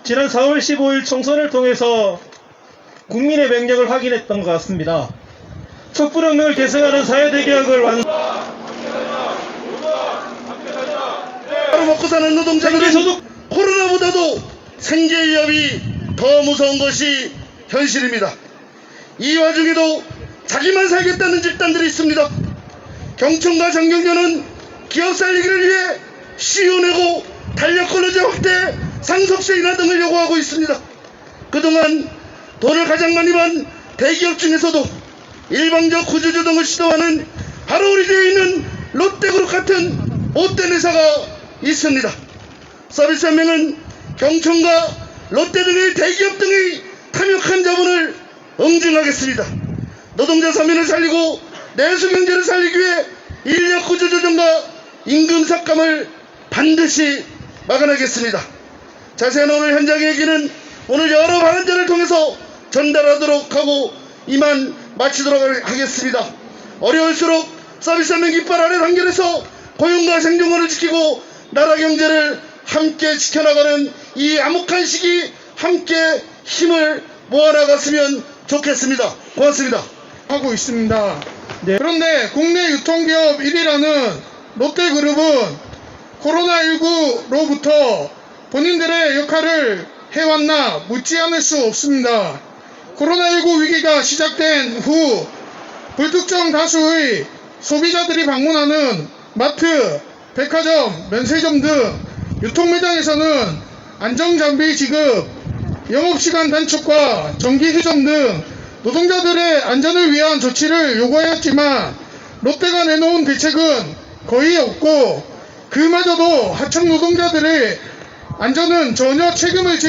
지난 4월 15일 총선을 통해서 국민의 명령을 확인했던 것 같습니다. 촛불혁명을 계승하는 사회대개혁을 하루 먹고 사는 노동자들은 코로나보다도 생계 위협이 더 무서운 것이 현실입니다. 이 와중에도 자기만 살겠다는 집단들이 있습니다. 경청과 정경련은 기업 살리기를 위해 시효 내고 달력근로제 확대, 상속세 인하 등을 요구하고 있습니다. 그동안 돈을 가장 많이 번 대기업 중에서도 일방적 구조조정을 시도하는 바로 우리 뒤에 있는 롯데그룹 같은 못된 회사가 있습니다. 서비스연맹은 경청과 롯데 등의 대기업 등의 탐욕한 자본을 응징하겠습니다. 노동자 서민을 살리고 내수경제를 살리기 위해 인력 구조조정과 임금 삭감을 반드시 막아내겠습니다. 자세한 오늘 현장 얘기는 오늘 여러 발언자를 통해서 전달하도록 하고 이만 마치도록 하겠습니다. 어려울수록 서비스연맹 깃발 아래 단결해서 고용과 생존권을 지키고 나라 경제를 함께 지켜나가는 이 암흑한 시기 함께 힘을 모아나갔으면 좋겠습니다. 고맙습니다. 하고 있습니다. 그런데 국내 유통기업 1위라는 롯데그룹은 코로나19로부터 본인들의 역할을 해왔나 묻지 않을 수 없습니다. 코로나19 위기가 시작된 후 불특정 다수의 소비자들이 방문하는 마트, 백화점, 면세점 등 유통매장에서는 안전장비 지급, 영업시간 단축과 정기휴점 등 노동자들의 안전을 위한 조치를 요구하였지만 롯데가 내놓은 대책은 거의 없고 그마저도 하청 노동자들의 안전은 전혀 책임을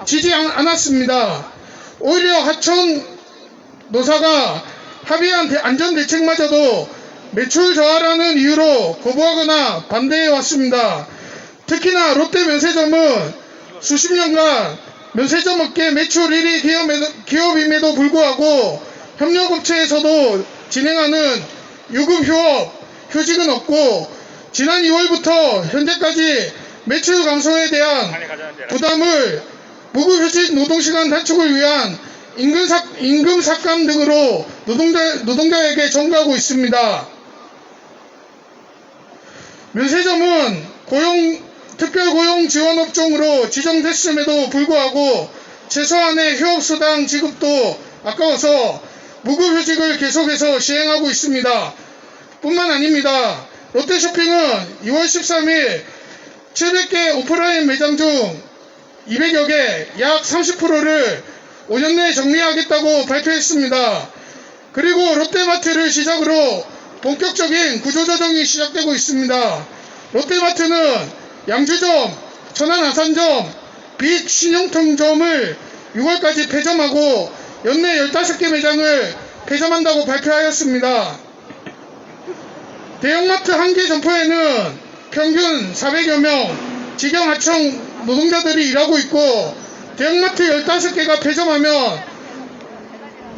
지지 않았습니다. 오히려 하청 노사가 합의한 안전대책마저도 매출 저하라는 이유로 거부하거나 반대해 왔습니다. 특히나 롯데 면세점은 수십 년간 면세점 업계 매출 1위 기업임에도 불구하고 협력업체에서도 진행하는 유급휴업, 휴직은 없고 지난 2월부터 현재까지 매출 감소에 대한 부담을 무급휴직 노동시간 단축을 위한 임금 삭감 등으로 노동자에게 전가하고 있습니다. 면세점은 특별고용지원업종으로 지정됐음에도 불구하고 최소한의 휴업수당 지급도 아까워서 무급휴직을 계속해서 시행하고 있습니다. 뿐만 아닙니다. 롯데쇼핑은 2월 13일 700개 오프라인 매장 중 200여 개, 약 30%를 5년 내에 정리하겠다고 발표했습니다. 그리고 롯데마트를 시작으로 본격적인 구조조정이 시작되고 있습니다. 롯데마트는 양주점, 천안 아산점, 빅 신용통점을 6월까지 폐점하고 연내 15개 매장을 폐점한다고 발표하였습니다. 대형마트 한 개 점포에는 평균 400여 명 직영 하청 노동자들이 일하고 있고 대형마트 15개가 폐점하면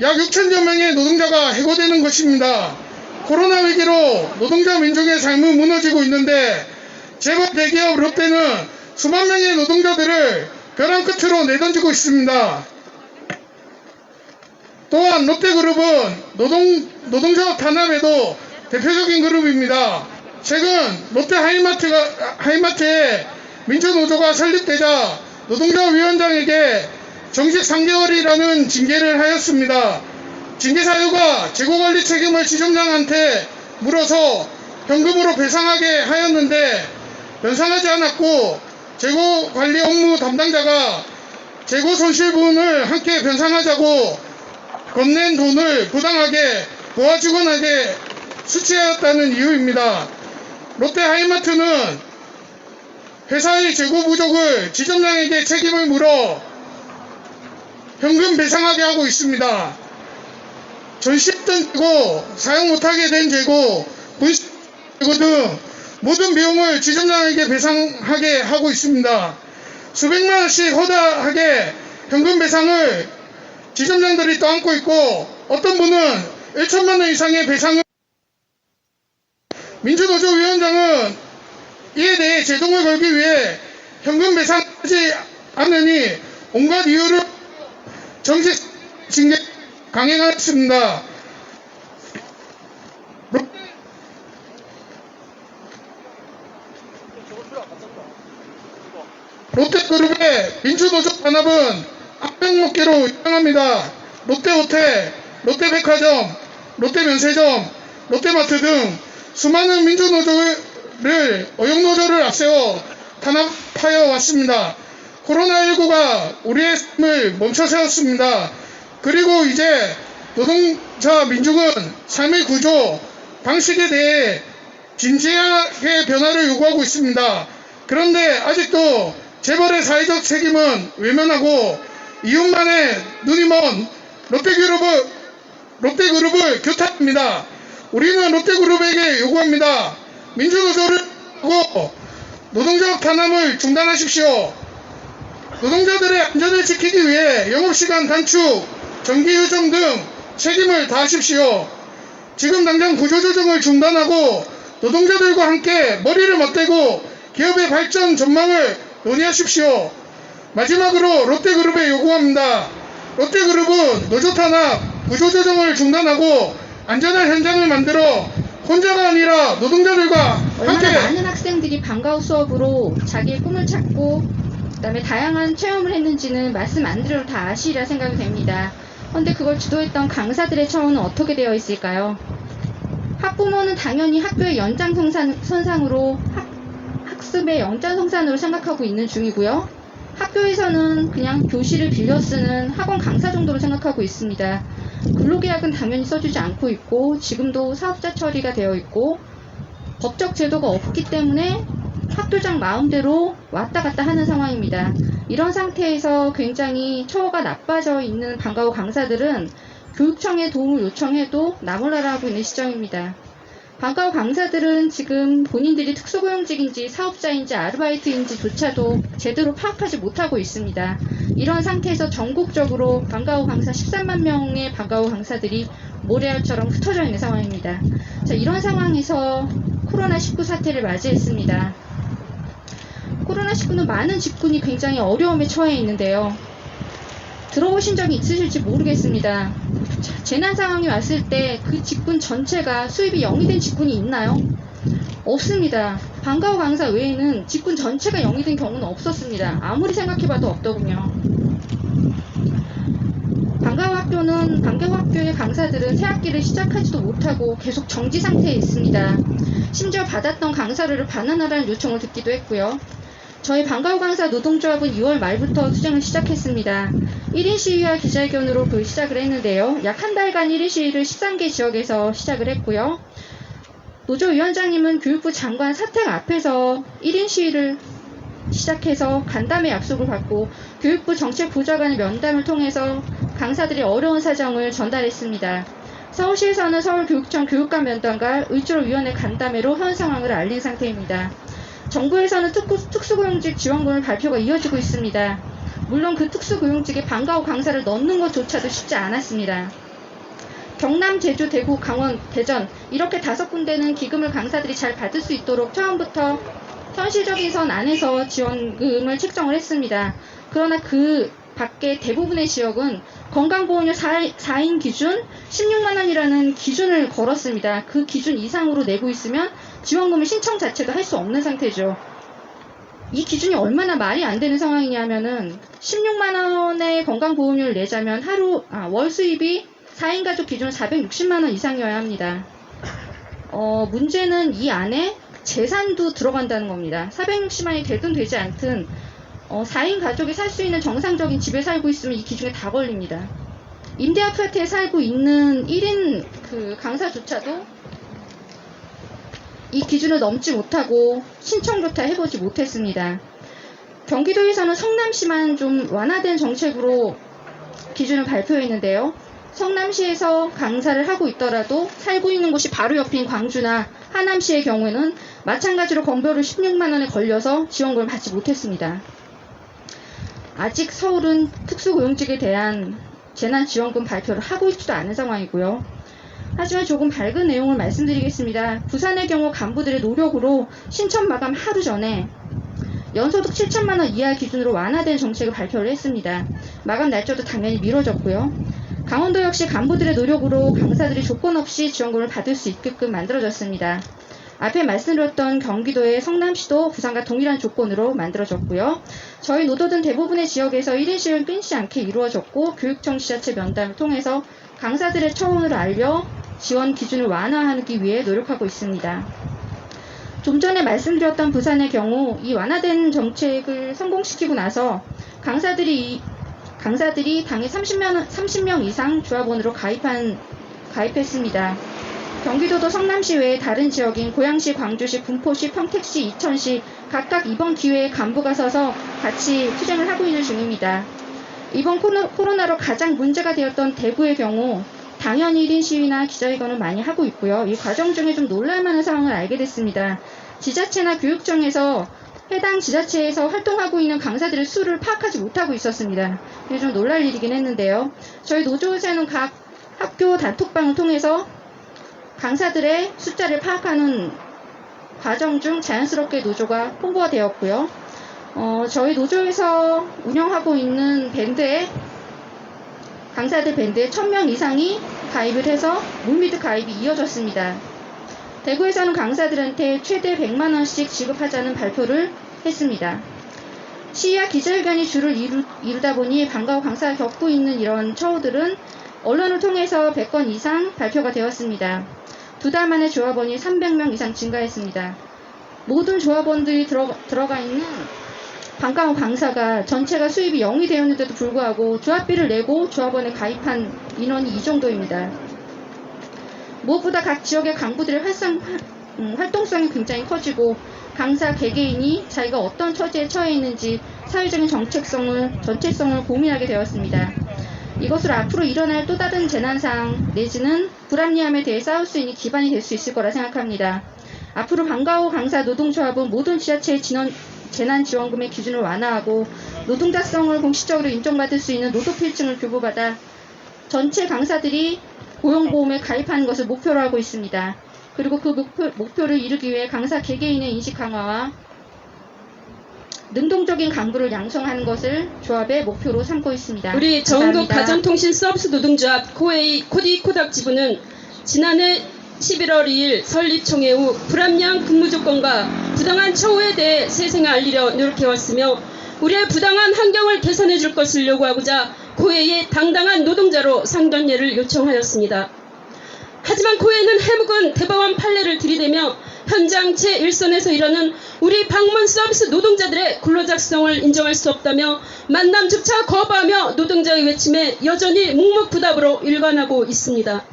약 6천여 명의 노동자가 해고되는 것입니다. 코로나 위기로 노동자 민중의 삶은 무너지고 있는데 재벌 대기업 롯데는 수만 명의 노동자들을 벼랑 끝으로 내던지고 있습니다. 또한 롯데그룹은 노동조합 탄압에도 대표적인 그룹입니다. 최근 롯데 하이마트에 민주노조가 설립되자 노동조합위원장에게 정직 3개월이라는 징계를 하였습니다. 징계 사유가 재고관리 책임을 지점장한테 물어서 현금으로 배상하게 하였는데 변상하지 않았고 재고관리 업무 담당자가 재고 손실분을 함께 변상하자고 건넨 돈을 부당하게 보아주거나게 수취하였다는 이유입니다. 롯데 하이마트는 회사의 재고 부족을 지점장에게 책임을 물어 현금 배상하게 하고 있습니다. 전시했던 재고, 사용 못하게 된 재고, 분실 재고 등 모든 비용을 지점장에게 배상하게 하고 있습니다. 수백만 원씩 허다하게 현금 배상을 지점장들이 떠안고 있고 어떤 분은 1천만 원 이상의 배상을 민주노조 위원장은 이에 대해 제동을 걸기 위해 현금 배상하지 않으니 온갖 이유를 정식 징계 강행하였습니다. 롯데그룹의 민주노조 단합은 악명먹기로 유명합니다. 롯데호텔, 롯데백화점, 롯데면세점, 롯데마트 등 수많은 민주노조를 어용노조를 앞세워 탄압하여 왔습니다. 코로나19가 우리의 삶을 멈춰 세웠습니다. 그리고 이제 노동자 민중은 삶의 구조, 방식에 대해 진지하게 변화를 요구하고 있습니다. 그런데 아직도 재벌의 사회적 책임은 외면하고 이웃만의 눈이 먼 롯데그룹을 규탄합니다. 우리는 롯데그룹에게 요구합니다. 민주노조를 하고 노동자 탄압을 중단하십시오. 노동자들의 안전을 지키기 위해 영업시간 단축, 정기 유정 등 책임을 다하십시오. 지금 당장 구조조정을 중단하고 노동자들과 함께 머리를 맞대고 기업의 발전 전망을 논의하십시오. 마지막으로 롯데그룹에 요구합니다. 롯데그룹은 노조 탄압, 구조조정을 중단하고 안전한 현장을 만들어 혼자가 아니라 노동자들과 얼마나 함께 많은 학생들이 방과 후 수업으로 자기의 꿈을 찾고 그다음에 다양한 체험을 했는지는 말씀 안 드려도 다 아시리라 생각이 됩니다. 그런데 그걸 주도했던 강사들의 처우는 어떻게 되어 있을까요? 학부모는 당연히 학교의 연장선상으로 학습의 연장선상으로 생각하고 있는 중이고요. 학교에서는 그냥 교실을 빌려 쓰는 학원 강사 정도로 생각하고 있습니다. 근로계약은 당연히 써주지 않고 있고 지금도 사업자 처리가 되어 있고 법적 제도가 없기 때문에 학교장 마음대로 왔다 갔다 하는 상황입니다. 이런 상태에서 굉장히 처우가 나빠져 있는 방과 후 강사들은 교육청에 도움을 요청해도 나몰라라 하고 있는 시점입니다. 방과 후 강사들은 지금 본인들이 특수고용직인지 사업자인지 아르바이트인지조차도 제대로 파악하지 못하고 있습니다. 이런 상태에서 전국적으로 방과 후 강사 13만 명의 방과 후 강사들이 모래알처럼 흩어져 있는 상황입니다. 자, 이런 상황에서 코로나19 사태를 맞이했습니다. 코로나19는 많은 직군이 굉장히 어려움에 처해 있는데요. 들어보신 적이 있으실지 모르겠습니다. 자, 재난 상황이 왔을 때 그 직군 전체가 수입이 0이 된 직군이 있나요? 없습니다. 방과 후 강사 외에는 직군 전체가 0이 된 경우는 없었습니다. 아무리 생각해봐도 없더군요. 방과 후 학교의 강사들은 새 학기를 시작하지도 못하고 계속 정지 상태에 있습니다. 심지어 받았던 강사료를 반환하라는 요청을 듣기도 했고요. 저희 방과 후 강사 노동조합은 2월 말부터 투쟁을 시작했습니다. 1인 시위와 기자회견으로 그 시작을 했는데요. 약 한 달간 1인 시위를 13개 지역에서 시작을 했고요. 노조위원장님은 교육부 장관 사택 앞에서 1인 시위를 시작해서 간담회 약속을 받고 교육부 정책부좌관의 면담을 통해서 강사들의 어려운 사정을 전달했습니다. 서울시에서는 서울교육청 교육감 면담과 의조위원회 간담회로 현 상황을 알린 상태입니다. 정부에서는 특수고용직 지원금을 발표가 이어지고 있습니다. 물론 그 특수고용직에 방과 후 강사를 넣는 것조차도 쉽지 않았습니다. 경남, 제주, 대구, 강원, 대전 이렇게 5군데는 기금을 강사들이 잘 받을 수 있도록 처음부터 현실적인 선 안에서 지원금을 책정을 했습니다. 그러나 그 밖에 대부분의 지역은 건강보험료 4인 기준 16만원이라는 기준을 걸었습니다. 그 기준 이상으로 내고 있으면 지원금을 신청 자체도 할 수 없는 상태죠. 이 기준이 얼마나 말이 안 되는 상황이냐면은 16만원의 건강보험료를 내자면 월 수입이 4인 가족 기준 460만원 이상이어야 합니다. 문제는 이 안에 재산도 들어간다는 겁니다. 460만이 되든 되지 않든 4인 가족이 살 수 있는 정상적인 집에 살고 있으면 이 기준에 다 걸립니다. 임대 아파트에 살고 있는 1인 그 강사조차도 이 기준을 넘지 못하고 신청조차 해보지 못했습니다. 경기도에서는 성남시만 좀 완화된 정책으로 기준을 발표했는데요. 성남시에서 강사를 하고 있더라도 살고 있는 곳이 바로 옆인 광주나 하남시의 경우에는 마찬가지로 건보료 16만원에 걸려서 지원금을 받지 못했습니다. 아직 서울은 특수고용직에 대한 재난지원금 발표를 하고 있지도 않은 상황이고요. 하지만 조금 밝은 내용을 말씀드리겠습니다. 부산의 경우 간부들의 노력으로 신청 마감 하루 전에 연소득 7천만 원 이하 기준으로 완화된 정책을 발표를 했습니다. 마감 날짜도 당연히 미뤄졌고요. 강원도 역시 간부들의 노력으로 강사들이 조건 없이 지원금을 받을 수 있게끔 만들어졌습니다. 앞에 말씀드렸던 경기도의 성남시도 부산과 동일한 조건으로 만들어졌고요. 저희 노도든 대부분의 지역에서 1인 시위는 끊이지 않게 이루어졌고 교육청 지자체 면담을 통해서 강사들의 처우를 알려 지원 기준을 완화하기 위해 노력하고 있습니다. 좀 전에 말씀드렸던 부산의 경우 이 완화된 정책을 성공시키고 나서 강사들이 당에 30명 이상 조합원으로 가입했습니다. 경기도도 성남시 외에 다른 지역인 고양시, 광주시, 군포시, 평택시, 이천시 각각 이번 기회에 간부가 서서 같이 투쟁을 하고 있는 중입니다. 이번 코로나로 가장 문제가 되었던 대구의 경우 당연히 1인 시위나 기자회견을 많이 하고 있고요. 이 과정 중에 좀 놀랄만한 상황을 알게 됐습니다. 지자체나 교육청에서 해당 지자체에서 활동하고 있는 강사들의 수를 파악하지 못하고 있었습니다. 이게 좀 놀랄 일이긴 했는데요. 저희 노조에서는 각 학교 단톡방을 통해서 강사들의 숫자를 파악하는 과정 중 자연스럽게 노조가 홍보가 되었고요. 저희 노조에서 운영하고 있는 강사들 밴드에 1000명 이상이 가입을 해서 물밑 가입이 이어졌습니다. 대구에서는 강사들한테 최대 100만 원씩 지급하자는 발표를 했습니다. 시위와 기자회견이 주를 이루다 보니 방과후 강사가 겪고 있는 이런 처우들은 언론을 통해서 100건 이상 발표가 되었습니다. 2달 만에 조합원이 300명 이상 증가했습니다. 모든 조합원들이 들어가 있는 방과후 강사가 전체가 수입이 0이 되었는데도 불구하고 조합비를 내고 조합원에 가입한 인원이 이 정도입니다. 무엇보다 각 지역의 간부들의 활동성이 굉장히 커지고 강사 개개인이 자기가 어떤 처지에 처해 있는지 사회적인 전체성을 고민하게 되었습니다. 이것으로 앞으로 일어날 또 다른 재난상 내지는 불합리함에 대해 싸울 수 있는 기반이 될 수 있을 거라 생각합니다. 앞으로 방과후 강사 노동조합은 모든 지자체의 재난지원금의 기준을 완화하고 노동자성을 공식적으로 인정받을 수 있는 노도필증을 교부받아 전체 강사들이 고용보험에 가입하는 것을 목표로 하고 있습니다. 그리고 그 목표를 이루기 위해 강사 개개인의 인식 강화와 능동적인 간부를 양성하는 것을 조합의 목표로 삼고 있습니다. 우리 전국 감사합니다. 가전통신 서비스 노동조합 코디코닥 지부는 지난해 11월 2일 설립총회 후 불합리한 근무 조건과 부당한 처우에 대해 세상에 알리려 노력해왔으며 우리의 부당한 환경을 개선해 줄 것을 요구하고자 고회의 당당한 노동자로 상견례를 요청하였습니다. 하지만 고회는 해묵은 대법원 판례를 들이대며 현장 제1선에서 일하는 우리 방문 서비스 노동자들의 근로작성을 인정할 수 없다며 만남조차 거부하며 노동자의 외침에 여전히 묵묵부답으로 일관하고 있습니다.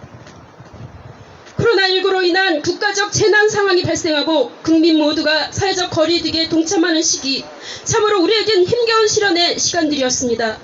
코로나19로 인한 국가적 재난 상황이 발생하고 국민 모두가 사회적 거리두기에 동참하는 시기, 참으로 우리에겐 힘겨운 실현의 시간들이었습니다.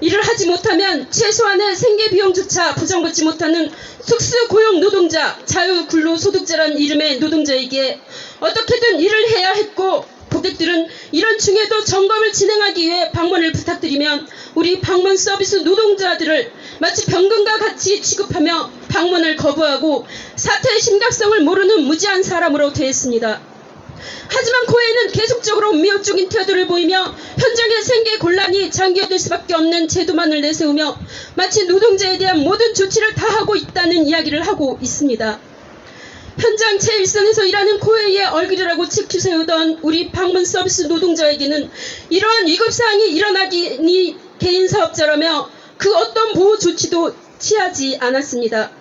이를 하지 못하면 최소한의 생계비용조차 보장받지 못하는 특수고용 노동자, 자유근로소득자란 이름의 노동자에게 어떻게든 일을 해야 했고 고객들은 이런 중에도 점검을 진행하기 위해 방문을 부탁드리면 우리 방문 서비스 노동자들을 마치 병금과 같이 취급하며 방문을 거부하고 사태의 심각성을 모르는 무지한 사람으로 대했습니다. 하지만 고해는 계속적으로 미혹적인 태도를 보이며 현장의 생계 곤란이 장기화될 수밖에 없는 제도만을 내세우며 마치 노동자에 대한 모든 조치를 다 하고 있다는 이야기를 하고 있습니다. 현장 제1선에서 일하는 고해의 얼굴이라고 지키세우던 우리 방문 서비스 노동자에게는 이러한 위급사항이 일어나기니 개인 사업자라며 그 어떤 보호 조치도 취하지 않았습니다.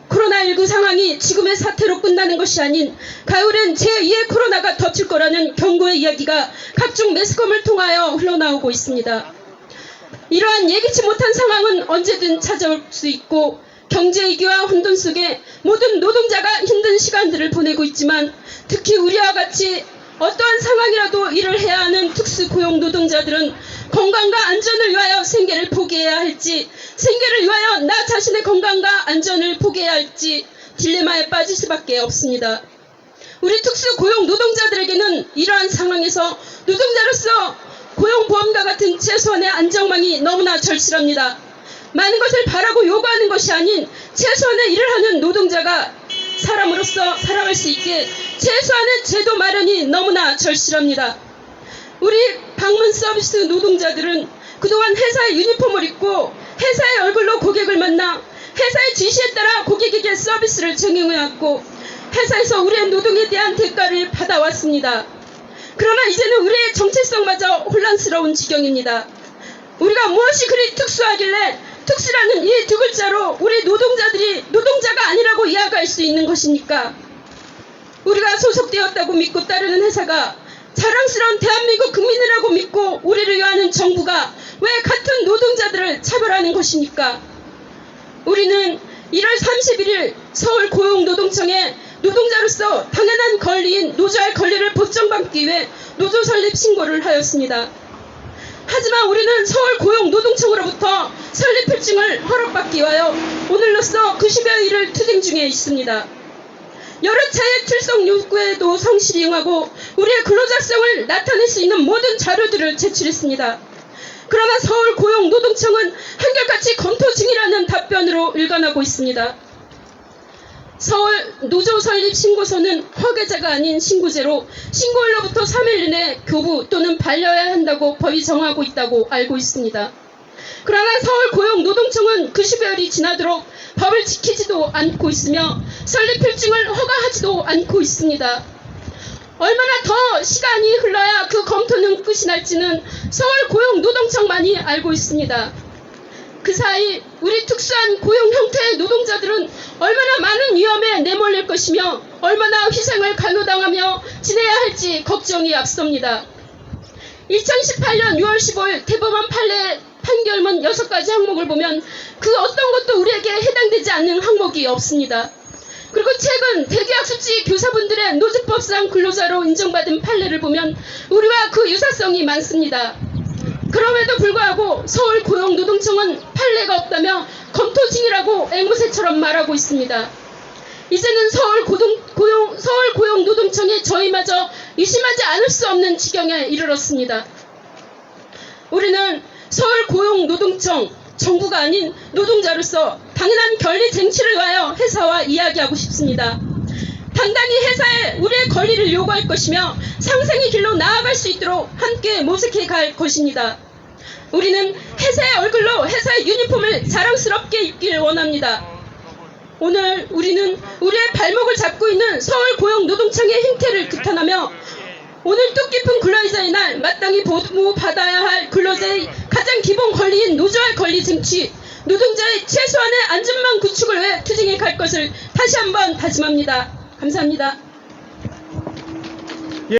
코로나19 상황이 지금의 사태로 끝나는 것이 아닌 가을엔 제2의 코로나가 덮칠 거라는 경고의 이야기가 각종 매스컴을 통하여 흘러나오고 있습니다. 이러한 예기치 못한 상황은 언제든 찾아올 수 있고 경제위기와 혼돈 속에 모든 노동자가 힘든 시간들을 보내고 있지만 특히 우리와 같이 어떠한 상황이라도 일을 해야 하는 특수고용 노동자들은 건강과 안전을 위하여 생계를 포기해야 할지 생계를 위하여 나 자신의 건강과 안전을 포기해야 할지 딜레마에 빠질 수밖에 없습니다. 우리 특수고용 노동자들에게는 이러한 상황에서 노동자로서 고용보험과 같은 최소한의 안정망이 너무나 절실합니다. 많은 것을 바라고 요구하는 것이 아닌 최소한의 일을 하는 노동자가 사람으로서 살아갈 수 있게 최소한의 제도 마련이 너무나 절실합니다. 우리 방문 서비스 노동자들은 그동안 회사의 유니폼을 입고 회사의 얼굴로 고객을 만나 회사의 지시에 따라 고객에게 서비스를 적용해왔고 회사에서 우리의 노동에 대한 대가를 받아왔습니다. 그러나 이제는 우리의 정체성마저 혼란스러운 지경입니다. 우리가 무엇이 그리 특수하길래 특수라는 이 두 글자로 우리 노동자들이 노동자가 아니라고 이야기할 수 있는 것입니까? 우리가 소속되었다고 믿고 따르는 회사가 자랑스러운 대한민국 국민이라고 믿고 우리를 위하는 정부가 왜 같은 노동자들을 차별하는 것입니까? 우리는 1월 31일 서울 고용노동청에 노동자로서 당연한 권리인 노조할 권리를 보장받기 위해 노조 설립 신고를 하였습니다. 하지만 우리는 서울 고용노동청으로부터 설립 필증을 허락받기 위하여 오늘로써 90여일을 투쟁 중에 있습니다. 여러 차례 출석 요구에도 성실히 응하고 우리의 근로자성을 나타낼 수 있는 모든 자료들을 제출했습니다. 그러나 서울 고용노동청은 한결같이 검토 중이라는 답변으로 일관하고 있습니다. 서울 노조 설립 신고서는 허가자가 아닌 신고제로 신고일로부터 3일 이내 교부 또는 반려해야 한다고 법이 정하고 있다고 알고 있습니다. 그러나 서울 고용노동청은 90여일이 지나도록 법을 지키지도 않고 있으며 설립 필증을 허가하지도 않고 있습니다. 얼마나 더 시간이 흘러야 그 검토는 끝이 날지는 서울 고용노동청만이 알고 있습니다. 그 사이 우리 특수한 고용 형태의 노동자들은 얼마나 많은 위험에 내몰릴 것이며 얼마나 희생을 강요당하며 지내야 할지 걱정이 앞섭니다. 2018년 6월 15일 대법원 판결문 6가지 항목을 보면 그 어떤 것도 우리에게 해당되지 않는 항목이 없습니다. 그리고 최근 대기학 수지 교사분들의 노조법상 근로자로 인정받은 판례를 보면 우리와 그 유사성이 많습니다. 그럼에도 불구하고 서울 고용노동청은 판례가 없다며 검토 중이라고 앵무새처럼 말하고 있습니다. 이제는 서울 고용노동청이 저희마저 의심하지 않을 수 없는 지경에 이르렀습니다. 우리는 서울 고용노동청 정부가 아닌 노동자로서 당연한 권리 쟁취를 위하여 회사와 이야기하고 싶습니다. 당당히 회사에 우리의 권리를 요구할 것이며 상생의 길로 나아갈 수 있도록 함께 모색해 갈 것입니다. 우리는 회사의 얼굴로 회사의 유니폼을 자랑스럽게 입길 원합니다. 오늘 우리는 우리의 발목을 잡고 있는 서울 고용노동청의 행태를 규탄하며 오늘 뜻깊은 근로자의 날 마땅히 보호받아야 할 근로자의 가장 기본 권리인 노조할 권리 쟁취, 노동자의 최소한의 안전망 구축을 위해 투쟁해 갈 것을 다시 한번 다짐합니다. 감사합니다.